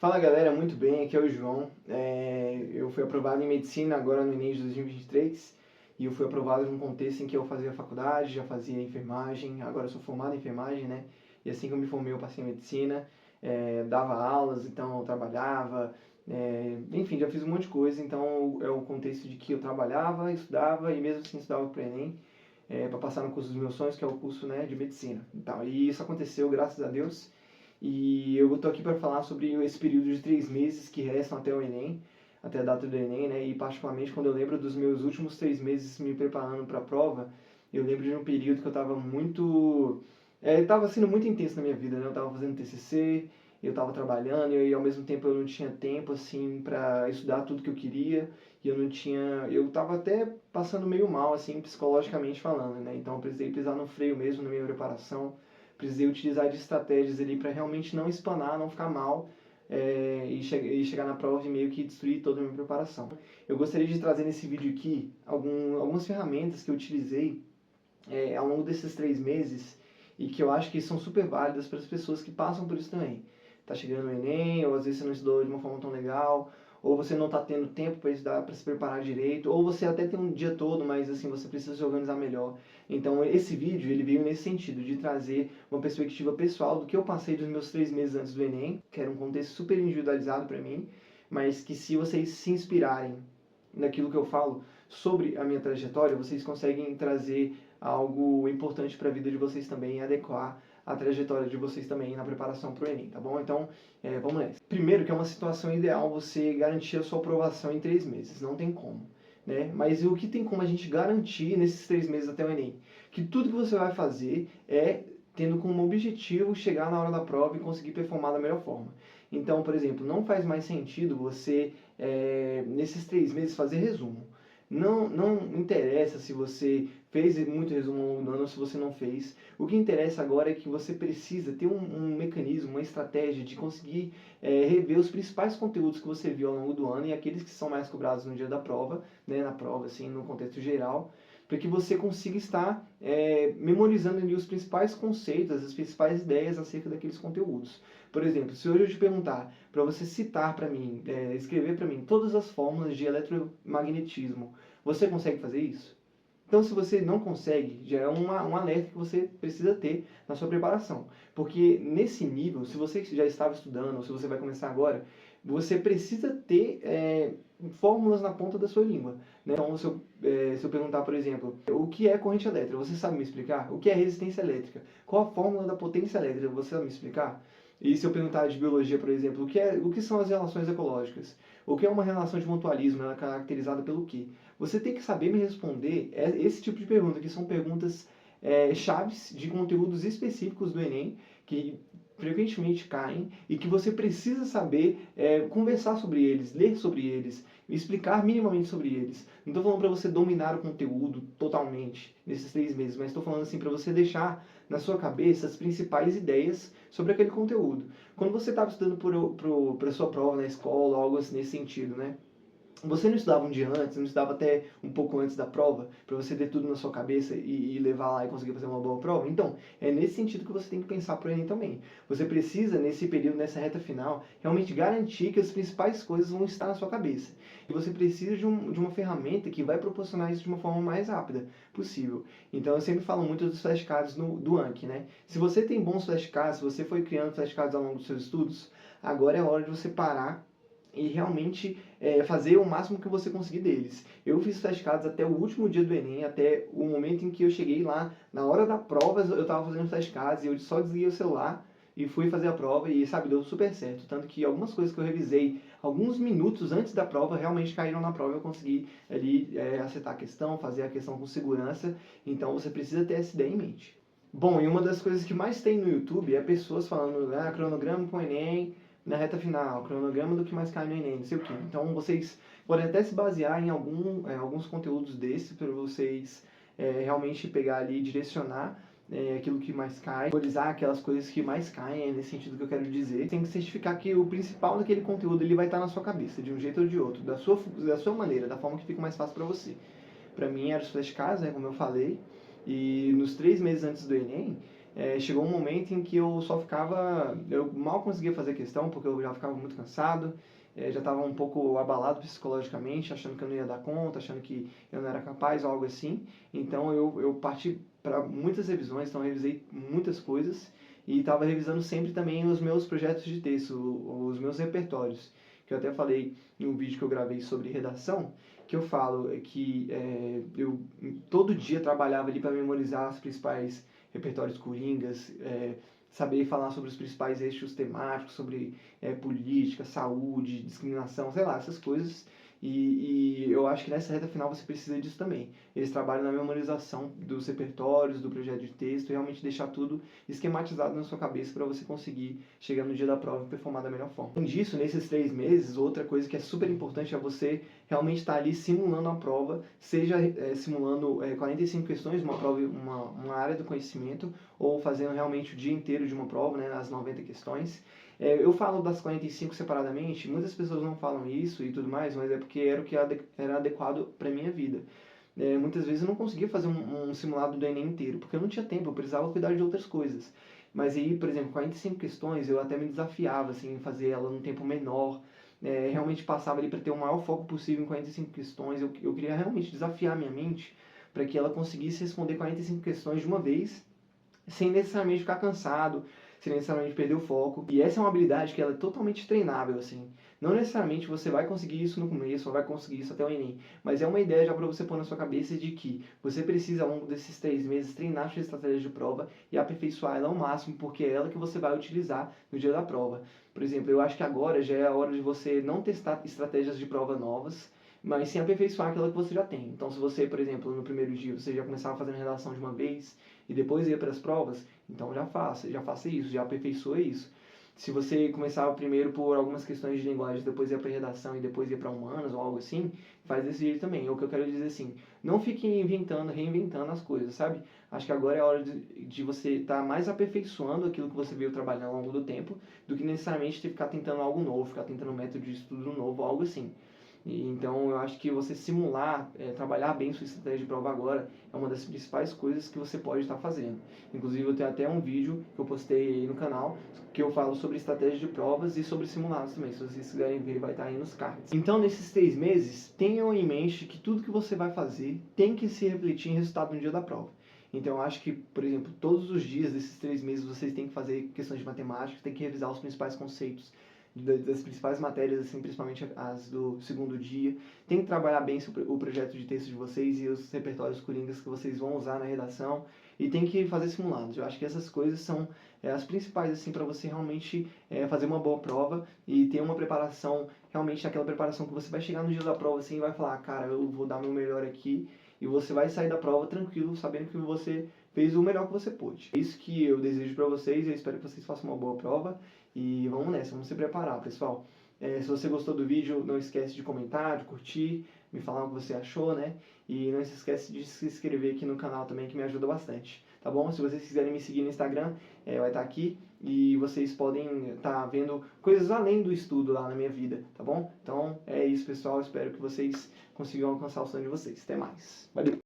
Fala galera, muito bem, aqui é o João. Eu fui aprovado em Medicina agora no Enem de 2023 e eu fui aprovado num contexto em que eu fazia faculdade, já fazia enfermagem, agora eu sou formado em enfermagem, né? E assim que eu me formei eu passei em Medicina, dava aulas, então eu trabalhava, enfim, já fiz um monte de coisa, então é o contexto de que eu trabalhava, estudava e mesmo assim estudava para o Enem, para passar no curso dos meus sonhos, que é o curso, né, de Medicina. Então, e isso aconteceu, graças a Deus. E eu estou aqui para falar sobre esse período de 3 meses que restam até o Enem, até a data do Enem, né? E particularmente quando eu lembro dos meus últimos 3 meses me preparando para a prova, eu lembro de um período que eu estava muito... estava sendo muito intenso na minha vida, né? Eu estava fazendo TCC, eu estava trabalhando e ao mesmo tempo eu não tinha tempo, assim, para estudar tudo que eu queria. E eu não tinha... Eu estava até passando meio mal, assim, psicologicamente falando, né? Então eu precisei pisar no freio mesmo na minha preparação, precisei utilizar de estratégias ali para realmente não espanar, não ficar mal e chegar na prova e meio que destruir toda a minha preparação. Eu gostaria de trazer nesse vídeo aqui algumas ferramentas que eu utilizei ao longo desses 3 meses e que eu acho que são super válidas para as pessoas que passam por isso também. Tá chegando o Enem, ou às vezes você não estudou de uma forma tão legal, ou você não está tendo tempo para estudar, para se preparar direito, ou você até tem um dia todo, mas assim você precisa se organizar melhor. Então esse vídeo ele veio nesse sentido de trazer uma perspectiva pessoal do que eu passei dos meus 3 meses antes do Enem, que era um contexto super individualizado para mim, mas que se vocês se inspirarem naquilo que eu falo sobre a minha trajetória, vocês conseguem trazer algo importante para a vida de vocês também e adequar a trajetória de vocês também na preparação para o Enem, tá bom? Então, vamos nessa. Primeiro que é uma situação ideal você garantir a sua aprovação em 3 meses, não tem como, né? Mas o que tem como a gente garantir nesses 3 meses até o Enem? Que tudo que você vai fazer é tendo como objetivo chegar na hora da prova e conseguir performar da melhor forma. Então, por exemplo, não faz mais sentido você, nesses 3 meses, fazer resumo. Não interessa se você fez muito resumo ao longo do ano ou se você não fez. O que interessa agora é que você precisa ter um mecanismo, uma estratégia de conseguir rever os principais conteúdos que você viu ao longo do ano e aqueles que são mais cobrados no dia da prova, né, na prova, assim, no contexto geral, para que você consiga estar memorizando ali os principais conceitos, as principais ideias acerca daqueles conteúdos. Por exemplo, se hoje eu te perguntar para você citar para mim, escrever para mim todas as fórmulas de eletromagnetismo, você consegue fazer isso? Então, se você não consegue, já é um alerta que você precisa ter na sua preparação. Porque nesse nível, se você já estava estudando ou se você vai começar agora, você precisa ter fórmulas na ponta da sua língua, né? Então, se eu perguntar, por exemplo, o que é corrente elétrica, você sabe me explicar? O que é resistência elétrica? Qual a fórmula da potência elétrica, você sabe me explicar? E se eu perguntar de biologia, por exemplo, o que são as relações ecológicas? O que é uma relação de mutualismo? Ela é caracterizada pelo quê? Você tem que saber me responder esse tipo de pergunta, que são perguntas chaves de conteúdos específicos do Enem, que frequentemente caem e que você precisa saber conversar sobre eles, ler sobre eles, explicar minimamente sobre eles. Não estou falando para você dominar o conteúdo totalmente nesses 3 meses, mas estou falando assim para você deixar na sua cabeça as principais ideias sobre aquele conteúdo. Quando você estava estudando para sua prova na escola, algo assim nesse sentido, né? Você não estudava um dia antes, não estudava até um pouco antes da prova, para você ter tudo na sua cabeça e levar lá e conseguir fazer uma boa prova? Então, é nesse sentido que você tem que pensar para o Enem também. Você precisa, nesse período, nessa reta final, realmente garantir que as principais coisas vão estar na sua cabeça. E você precisa de uma ferramenta que vai proporcionar isso de uma forma mais rápida possível. Então, eu sempre falo muito dos flashcards do Anki, né? Se você tem bons flashcards, se você foi criando flashcards ao longo dos seus estudos, agora é a hora de você parar e realmente fazer o máximo que você conseguir deles. Eu fiz flashcards até o último dia do Enem, até o momento em que eu cheguei lá, na hora da prova eu estava fazendo flashcards e eu só desliguei o celular e fui fazer a prova e, sabe, deu super certo. Tanto que algumas coisas que eu revisei alguns minutos antes da prova realmente caíram na prova e eu consegui ali acertar a questão, fazer a questão com segurança. Então você precisa ter essa ideia em mente. Bom, e uma das coisas que mais tem no YouTube é pessoas falando, cronograma com o Enem, na reta final, cronograma do que mais cai no Enem, não sei o quê. Então vocês podem até se basear em alguns conteúdos desses para vocês realmente pegar ali e direcionar aquilo que mais cai, valorizar aquelas coisas que mais caem, é nesse sentido que eu quero dizer. Tem que certificar que o principal daquele conteúdo ele vai estar na sua cabeça, de um jeito ou de outro, da sua maneira, da forma que fica mais fácil para você. Para mim eram os flashcards, né, como eu falei, e nos 3 meses antes do Enem, chegou um momento em que eu mal conseguia fazer questão, porque eu já ficava muito cansado, já estava um pouco abalado psicologicamente, achando que eu não ia dar conta, achando que eu não era capaz ou algo assim. Então eu parti para muitas revisões, então eu revisei muitas coisas e estava revisando sempre também os meus projetos de texto, os meus repertórios, que eu até falei em um vídeo que eu gravei sobre redação, que eu falo que eu todo dia trabalhava ali para memorizar os principais repertórios coringas, saber falar sobre os principais eixos temáticos, sobre política, saúde, discriminação, sei lá, essas coisas. E eu acho que nessa reta final você precisa disso também. Eles trabalham na memorização dos repertórios, do projeto de texto, e realmente deixar tudo esquematizado na sua cabeça para você conseguir chegar no dia da prova e performar da melhor forma. Além disso, nesses 3 meses, outra coisa que é super importante é você realmente estar ali simulando a prova, seja simulando 45 questões, uma prova, uma área do conhecimento, ou fazendo realmente o dia inteiro de uma prova, né, as 90 questões. Eu falo das 45 separadamente, muitas pessoas não falam isso e tudo mais, mas é porque era o que era adequado para a minha vida. Muitas vezes eu não conseguia fazer um simulado do Enem inteiro, porque eu não tinha tempo, eu precisava cuidar de outras coisas. Mas aí, por exemplo, 45 questões, eu até me desafiava assim, em fazer ela num tempo menor, realmente passava ali para ter o maior foco possível em 45 questões, eu queria realmente desafiar a minha mente para que ela conseguisse responder 45 questões de uma vez, sem necessariamente ficar cansado, sem necessariamente perder o foco. E essa é uma habilidade que ela é totalmente treinável, assim. Não necessariamente você vai conseguir isso no começo, ou vai conseguir isso até o Enem, mas é uma ideia já para você pôr na sua cabeça de que você precisa, ao longo desses 3 meses, treinar sua estratégia de prova e aperfeiçoar ela ao máximo, porque é ela que você vai utilizar no dia da prova. Por exemplo, eu acho que agora já é a hora de você não testar estratégias de prova novas, mas sim aperfeiçoar aquela que você já tem. Então, se você, por exemplo, no primeiro dia você já começava fazendo redação de uma vez e depois ia para as provas, então já faça isso, já aperfeiçoa isso. Se você começava primeiro por algumas questões de linguagem, depois ia para redação e depois ia para humanas ou algo assim, faz desse jeito também. É o que eu quero dizer assim, não fique reinventando as coisas, sabe? Acho que agora é a hora de você estar mais aperfeiçoando aquilo que você veio trabalhando ao longo do tempo, do que necessariamente ter que ficar tentando algo novo, ficar tentando um método de estudo novo, algo assim. Então eu acho que você simular, trabalhar bem sua estratégia de prova agora é uma das principais coisas que você pode estar fazendo. Inclusive eu tenho até um vídeo que eu postei aí no canal que eu falo sobre estratégia de provas e sobre simulados também. Se vocês quiserem ver, vai estar aí nos cards. Então nesses 3 meses, tenham em mente que tudo que você vai fazer tem que se refletir em resultado no dia da prova. Então eu acho que, por exemplo, todos os dias desses 3 meses vocês têm que fazer questões de matemática, tem que revisar os principais conceitos das principais matérias, assim, principalmente as do segundo dia. Tem que trabalhar bem o projeto de texto de vocês e os repertórios coringas que vocês vão usar na redação, e tem que fazer simulados. Eu acho que essas coisas são as principais, assim, para você realmente fazer uma boa prova e ter uma preparação, realmente aquela preparação que você vai chegar no dia da prova assim e vai falar, cara, eu vou dar meu melhor aqui, e você vai sair da prova tranquilo, sabendo que você fez o melhor que você pôde. É isso que eu desejo para vocês, eu espero que vocês façam uma boa prova. E vamos nessa, vamos se preparar, pessoal. Se você gostou do vídeo, não esquece de comentar, de curtir, me falar o que você achou, né? E não se esquece de se inscrever aqui no canal também, que me ajuda bastante, tá bom? Se vocês quiserem me seguir no Instagram, vai estar aqui, e vocês podem estar vendo coisas além do estudo lá na minha vida, tá bom? Então é isso, pessoal, espero que vocês consigam alcançar o sonho de vocês. Até mais. Valeu!